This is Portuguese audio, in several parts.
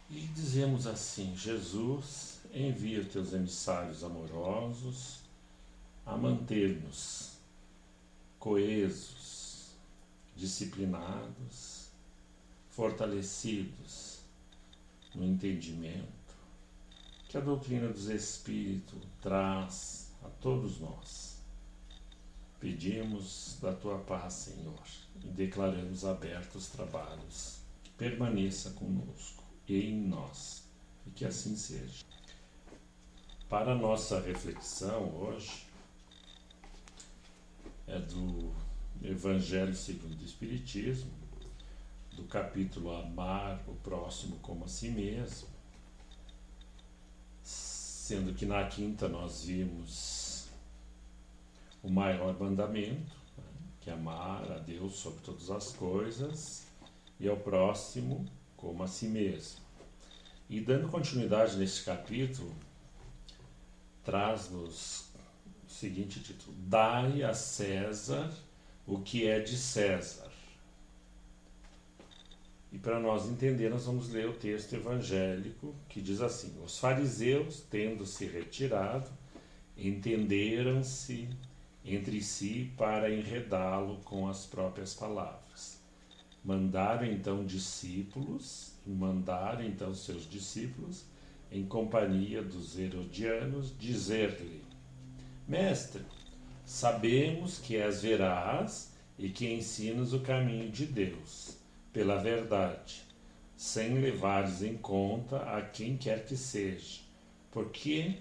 E dizemos assim: Jesus, envia os teus emissários amorosos a manter-nos coesos, disciplinados, fortalecidos no entendimento que a doutrina dos Espíritos traz a todos nós. Pedimos da tua paz, Senhor, e declaramos abertos os trabalhos. Que permaneça conosco e em nós, e que assim seja. Para a nossa reflexão hoje, é do Evangelho segundo o Espiritismo, do capítulo Amar o Próximo como a Si Mesmo, sendo que na quinta nós vimos o maior mandamento, que é amar a Deus sobre todas as coisas e ao próximo como a si mesmo. E dando continuidade neste capítulo, traz-nos o seguinte título: Dai a César o que é de César. E para nós entender, nós vamos ler o texto evangélico que diz assim: Os fariseus, tendo se retirado, entenderam-se entre si para enredá-lo com as próprias palavras. Mandaram então seus discípulos, em companhia dos herodianos, dizer-lhe: Mestre, sabemos que és veraz e que ensinas o caminho de Deus pela verdade, sem levares em conta a quem quer que seja, porque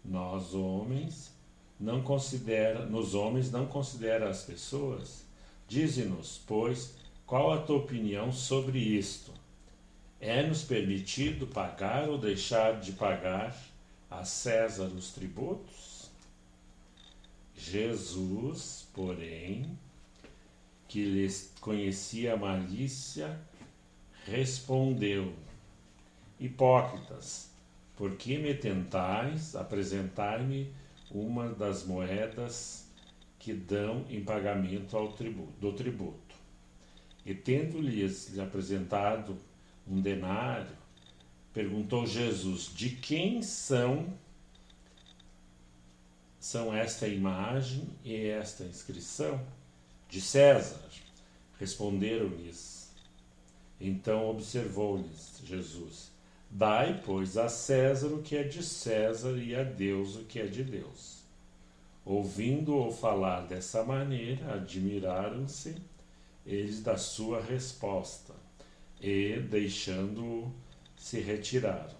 nos homens não considera as pessoas. Dize-nos, pois, qual a tua opinião sobre isto? É-nos permitido pagar ou deixar de pagar a César os tributos? Jesus, porém, que lhes conhecia a malícia, respondeu: Hipócritas, por que me tentais apresentar-me uma das moedas que dão em pagamento do tributo? E tendo-lhes apresentado um denário, perguntou Jesus: De quem são esta imagem e esta inscrição? De César, responderam-lhes. Então observou-lhes Jesus: Dai, pois, a César o que é de César e a Deus o que é de Deus. Ouvindo-o falar dessa maneira, admiraram-se eles da sua resposta e, deixando-o, se retiraram.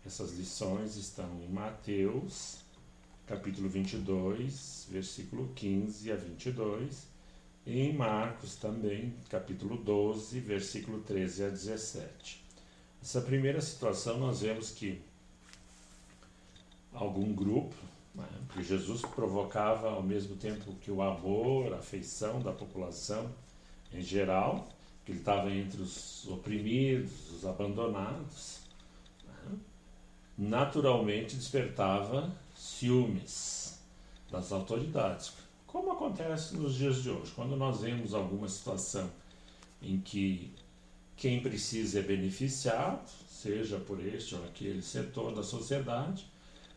Essas lições estão em Mateus, capítulo 22, versículo 15 a 22, e em Marcos também, capítulo 12, versículo 13 a 17. Essa primeira situação nós vemos que algum grupo, porque Jesus provocava ao mesmo tempo que o amor, a afeição da população em geral, que ele estava entre os oprimidos, os abandonados, naturalmente despertava ciúmes das autoridades, como acontece nos dias de hoje. Quando nós vemos alguma situação em que quem precisa é beneficiado, seja por este ou aquele setor da sociedade,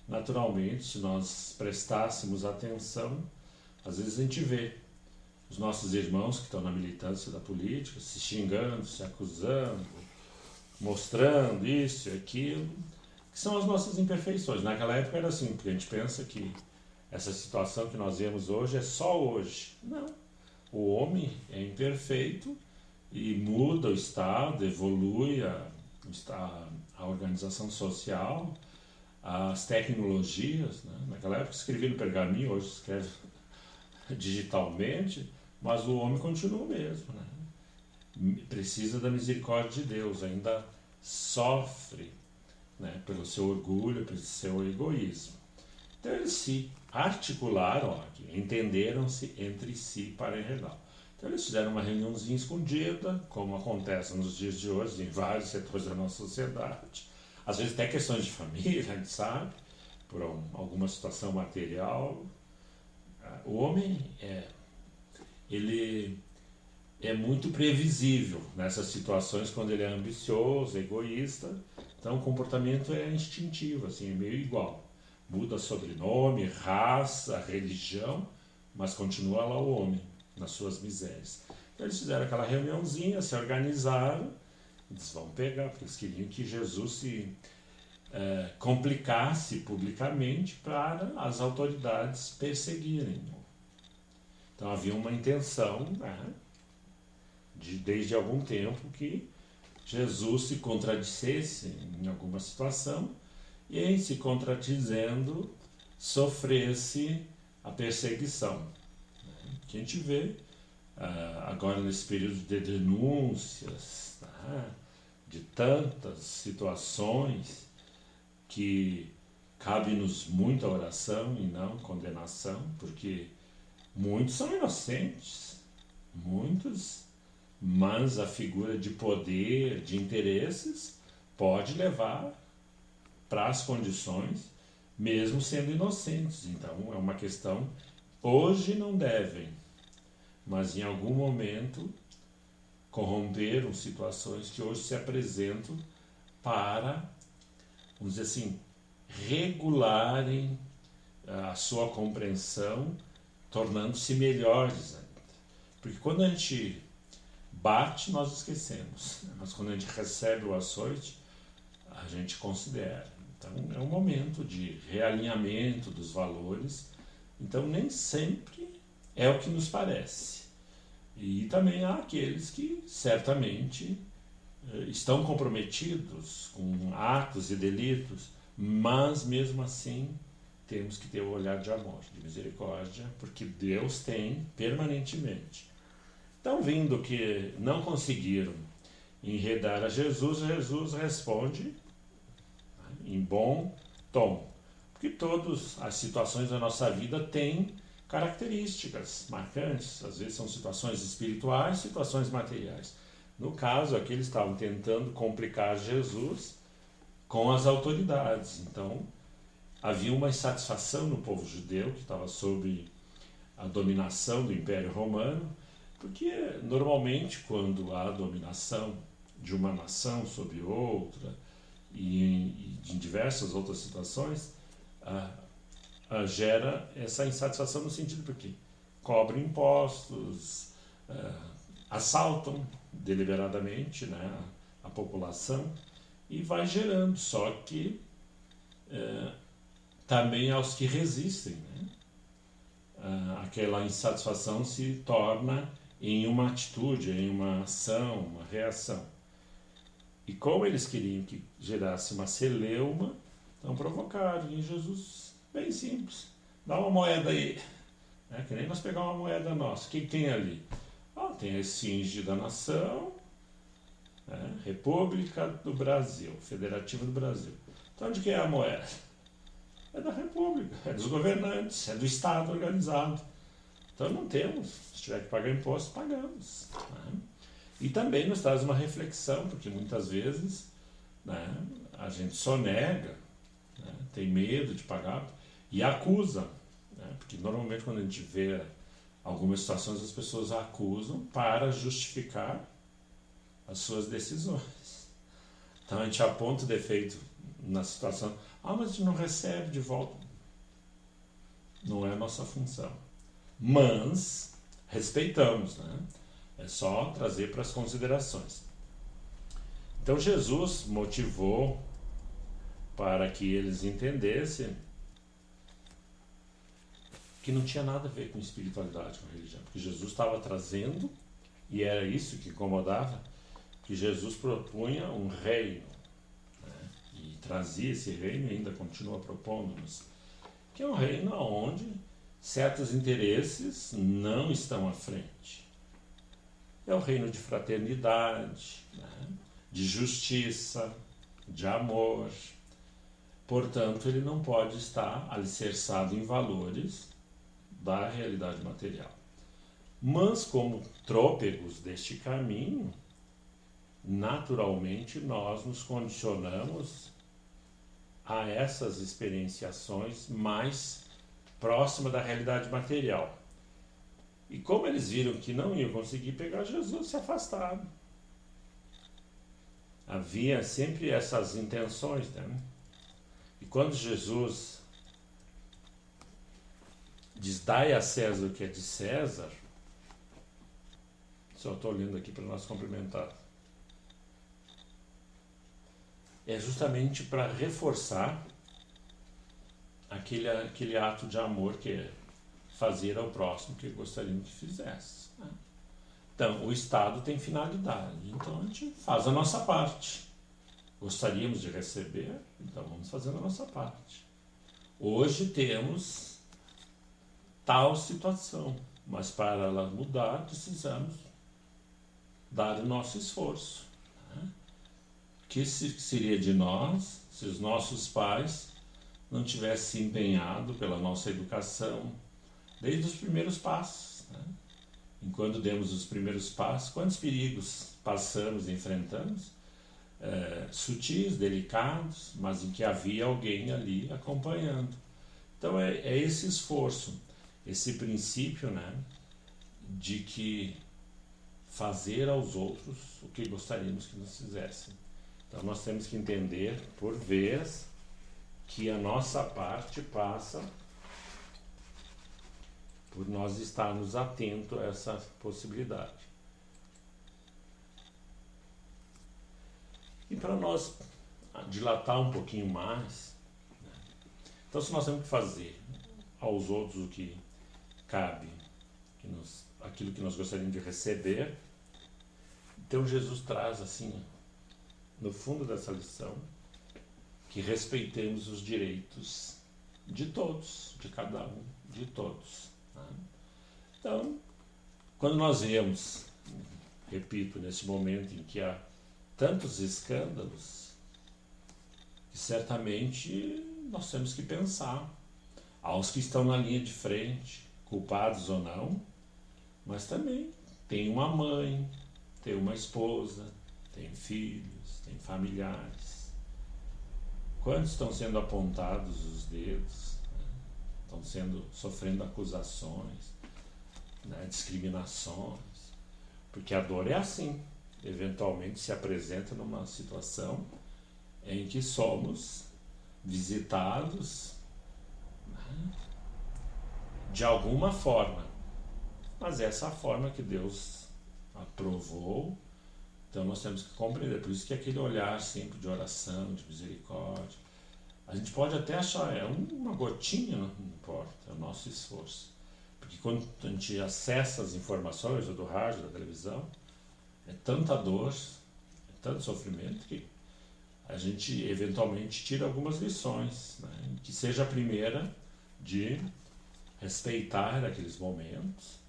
naturalmente, se nós prestássemos atenção, às vezes a gente vê os nossos irmãos que estão na militância da política se xingando, se acusando, mostrando isso e aquilo, que são as nossas imperfeições. Naquela época era assim, porque a gente pensa que essa situação que nós vemos hoje é só hoje. Não. O homem é imperfeito e muda o Estado, evolui a organização social, as tecnologias. Né? Naquela época escrevia no pergaminho, hoje escreve digitalmente, mas o homem continua o mesmo. Né? Precisa da misericórdia de Deus, ainda sofre, né, pelo seu orgulho, pelo seu egoísmo. Então eles se articularam aqui, entenderam-se entre si para enredar. Então eles fizeram uma reuniãozinha escondida, como acontece nos dias de hoje, em vários setores da nossa sociedade. Às vezes até questões de família, a gente sabe, por alguma situação material. O homem, ele é muito previsível nessas situações quando ele é ambicioso, egoísta. Então o comportamento é instintivo, assim, é meio igual. Muda sobrenome, raça, religião, mas continua lá o homem, nas suas misérias. Então eles fizeram aquela reuniãozinha, se organizaram, eles vão pegar, porque eles queriam que Jesus se complicasse publicamente para as autoridades perseguirem. Então havia uma intenção, né, desde algum tempo, que Jesus se contradissesse em alguma situação e, em se contradizendo, sofresse a perseguição. Que a gente vê agora nesse período de denúncias, de tantas situações que cabe-nos muita oração e não condenação, porque muitos são inocentes, muitos, mas a figura de poder, de interesses, pode levar para as condições, mesmo sendo inocentes. Então é uma questão, hoje não devem, mas em algum momento corromperam situações que hoje se apresentam para, vamos dizer assim, regularem a sua compreensão, tornando-se melhores ainda. Porque quando a gente bate, nós esquecemos, mas quando a gente recebe o açoite, a gente considera. Então é um momento de realinhamento dos valores. Então nem sempre é o que nos parece. E também há aqueles que certamente estão comprometidos com atos e delitos, mas mesmo assim temos que ter o olhar de amor, de misericórdia, porque Deus tem permanentemente. Então, vindo que não conseguiram enredar a Jesus, Jesus responde em bom tom, porque todas as situações da nossa vida têm características marcantes, às vezes são situações espirituais, situações materiais. No caso, aqui eles estavam tentando complicar Jesus com as autoridades. Então, havia uma insatisfação no povo judeu, que estava sob a dominação do Império Romano, porque normalmente quando há dominação de uma nação sobre outra, e em diversas outras situações, gera essa insatisfação no sentido porque cobrem impostos, assaltam deliberadamente, né, a população, e vai gerando, só que também aos que resistem, né, aquela insatisfação se torna em uma atitude, em uma ação, uma reação. E como eles queriam que gerasse uma celeuma, então provocaram em Jesus, bem simples, dá uma moeda aí, que nem nós pegar uma moeda nossa, o que tem ali? Tem a esfinge da nação, República do Brasil, Federativa do Brasil. Então onde que é a moeda? É da República, é dos governantes, é do Estado organizado. Então não temos, se tiver que pagar imposto, pagamos. E também nos traz uma reflexão, porque muitas vezes a gente sonega, tem medo de pagar e acusa. Porque normalmente quando a gente vê algumas situações, as pessoas acusam para justificar as suas decisões. Então a gente aponta o defeito na situação. Mas a gente não recebe de volta. Não é a nossa função. Mas respeitamos, É só trazer para as considerações. Então Jesus motivou para que eles entendessem que não tinha nada a ver com espiritualidade, com religião, porque Jesus estava trazendo, e era isso que incomodava, que Jesus propunha um reino, e trazia esse reino e ainda continua propondo-nos, que é um reino onde certos interesses não estão à frente. É o reino de fraternidade, de justiça, de amor. Portanto, ele não pode estar alicerçado em valores da realidade material. Mas, como trôpegos deste caminho, naturalmente nós nos condicionamos a essas experienciações mais próximas da realidade material. E como eles viram que não iam conseguir pegar Jesus, se afastaram. Havia sempre essas intenções, né? E quando Jesus diz: dai a César o que é de César, só estou lendo aqui para nós complementar, é justamente para reforçar aquele ato de amor que é fazer ao próximo o que gostaríamos que fizesse. Então, o Estado tem finalidade, então a gente faz a nossa parte. Gostaríamos de receber, então vamos fazendo a nossa parte. Hoje temos tal situação, mas para ela mudar precisamos dar o nosso esforço. O que seria de nós se os nossos pais não tivessem se empenhado pela nossa educação desde os primeiros passos, né? Enquanto demos os primeiros passos, quantos perigos passamos e enfrentamos, sutis, delicados, mas em que havia alguém ali acompanhando. Então é esse esforço, esse princípio, né, de que fazer aos outros o que gostaríamos que nos fizessem. Então nós temos que entender, por vez, que a nossa parte passa por nós estarmos atentos a essa possibilidade. E para nós dilatar um pouquinho mais, né? Então se nós temos que fazer aos outros o que cabe, aquilo que nós gostaríamos de receber, então Jesus traz assim, no fundo dessa lição, que respeitemos os direitos de todos, de cada um, de todos. Então, quando nós vemos, repito, nesse momento em que há tantos escândalos, que certamente nós temos que pensar aos que estão na linha de frente, culpados ou não, mas também tem uma mãe, tem uma esposa, tem filhos, tem familiares. Quantos estão sendo apontados os dedos, né? Estão sofrendo acusações, né? Discriminações, porque a dor é assim, eventualmente se apresenta numa situação em que somos visitados, né, de alguma forma, mas essa forma que Deus aprovou. Então nós temos que compreender, por isso que aquele olhar sempre de oração, de misericórdia, a gente pode até achar, uma gotinha, não importa, é o nosso esforço. Porque quando a gente acessa as informações, ou do rádio, da televisão, é tanta dor, é tanto sofrimento, que a gente eventualmente tira algumas lições, né? Que seja a primeira de respeitar aqueles momentos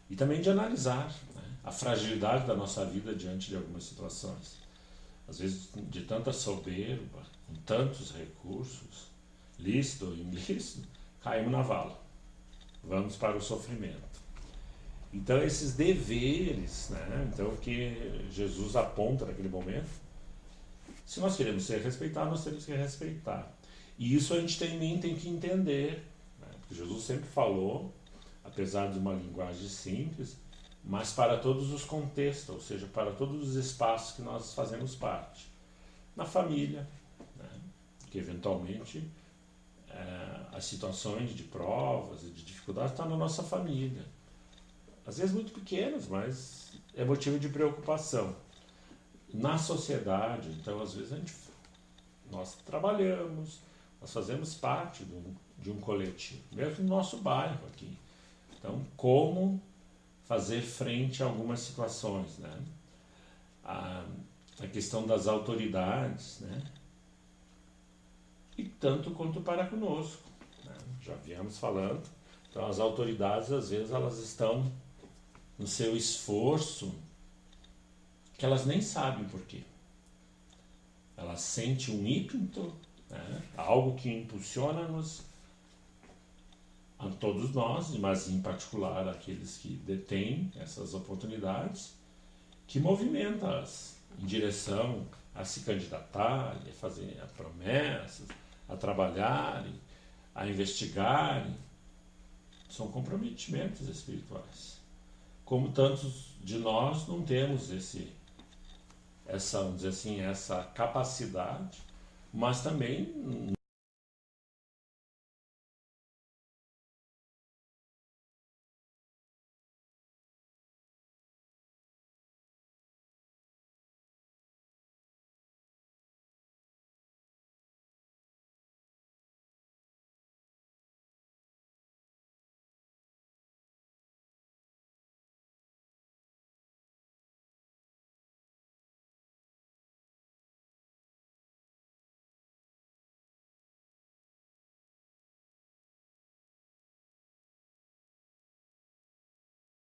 e também de analisar, né, a fragilidade da nossa vida diante de algumas situações. Às vezes, de tanta soberba, com tantos recursos, lícito ou ilícito, caímos na vala. Vamos para o sofrimento. Então, esses deveres, né, então, que Jesus aponta naquele momento, se nós queremos ser respeitados, nós temos que respeitar. E isso a gente também tem que entender, né, porque Jesus sempre falou, apesar de uma linguagem simples, mas para todos os contextos, ou seja, para todos os espaços que nós fazemos parte. Na família, né, que eventualmente as situações de provas e de dificuldades estão na nossa família. Às vezes muito pequenas, mas é motivo de preocupação. Na sociedade, então, às vezes nós trabalhamos, nós fazemos parte de um coletivo, mesmo no nosso bairro aqui. Então, como fazer frente a algumas situações, né? A questão das autoridades, né? E tanto quanto para conosco, né? Já viemos falando. Então, as autoridades, às vezes, elas estão no seu esforço que elas nem sabem por quê. Elas sentem um ímpeto, né? Algo que impulsiona-nos, a todos nós, mas em particular aqueles que detêm essas oportunidades, que movimenta-as em direção a se candidatarem, a fazer promessas, a trabalharem, a investigarem. São comprometimentos espirituais. como tantos de nós não temos vamos dizer assim, essa capacidade, mas também